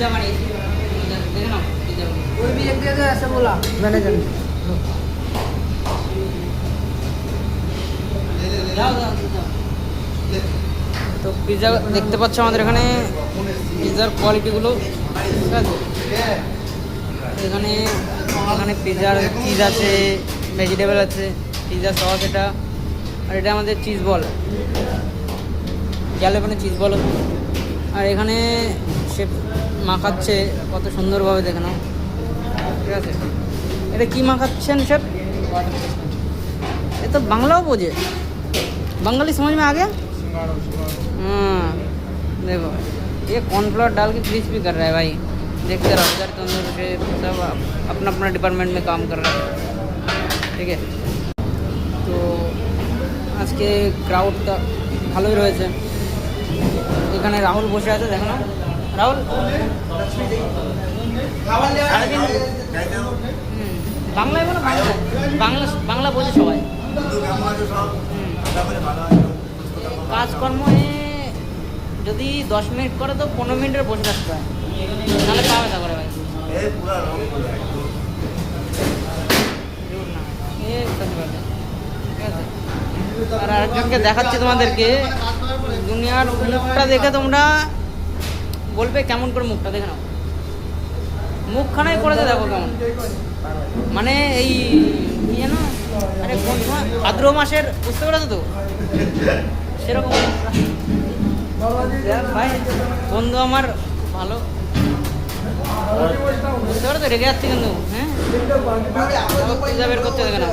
Pizza बानिয়েছি দেখে নাও pizza कोई भी एक दे दो ऐसे बोला मैनेजर ने। যাও যাও যাও। তো পিজ্জা দেখতে পাচ্ছ আমাদের এখানে পিজ্জার কোয়ালিটিগুলো ঠিক আছে। এখানে এখানে পিজ্জার চিজ আছে, ভেজিটেবল আছে, পিজ্জা সস এটা, আর এটা আমাদের চিজ বল, গেলে ওখানে চিজ বল। আর এখানে সে মাখাচ্ছে কত সুন্দরভাবে, দেখে নাও ঠিক আছে। এটা কী মাখাচ্ছেন শেফ? এ তো বাংলাও বোঝে, बंगाली समझ में आ गया। हाँ देखो ये कॉर्नफ्लोर डाल के क्रिस्पी कर रहा है भाई, देखते रहो। इधर तंदूर से सब अपना अपना डिपार्टमेंट में काम कर रहा है ठीक है। তো আজকে ক্রাউডটা ভালোই রয়েছে। এখানে রাহুল বসে আছে, দেখো না রাহুল সারাদিন বাংলায় বলো, বাংলা বাংলা বোঝে সবাই। কাজকর্ম যদি 10 মিনিট করে তো 15 মিনিটের বসে থাকতে হয়, নাহলে পা ব্যথা করে ভাই। ঠিক আছে। আর আরেকজনকে দেখাচ্ছি তোমাদেরকে, দুনিয়ার মুখটা দেখে তোমরা বলবে কেমন করে মুখটা দেখে নাও, মুখখানাই করেছে দেখো কেমন, মানে এই কি যেন, আরে কোন সময় ভাদ্র মাসের, বুঝতে পেরেছো তো সেরকম ভাই। বন্ধু আমার ভালো, বুঝতে পারো তো, রেগে যাচ্ছে কিন্তু। হ্যাঁ পিজা বের করতে দেখে না,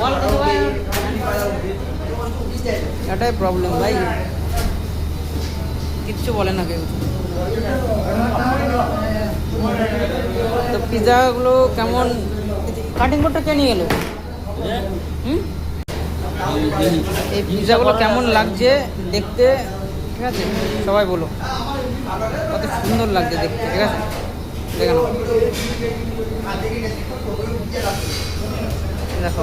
বল তো ভাই, এটাই প্রবলেম ভাই, কিচ্ছু বলে না কেউ। তো পিজাগুলো কেমন, কাটিং বোর্ডটা কে নিয়ে গেলো? এই পিজাগুলো কেমন লাগছে দেখতে ঠিক আছে, সবাই বলো কত সুন্দর লাগছে দেখতে ঠিক আছে। দেখে নাও দেখো।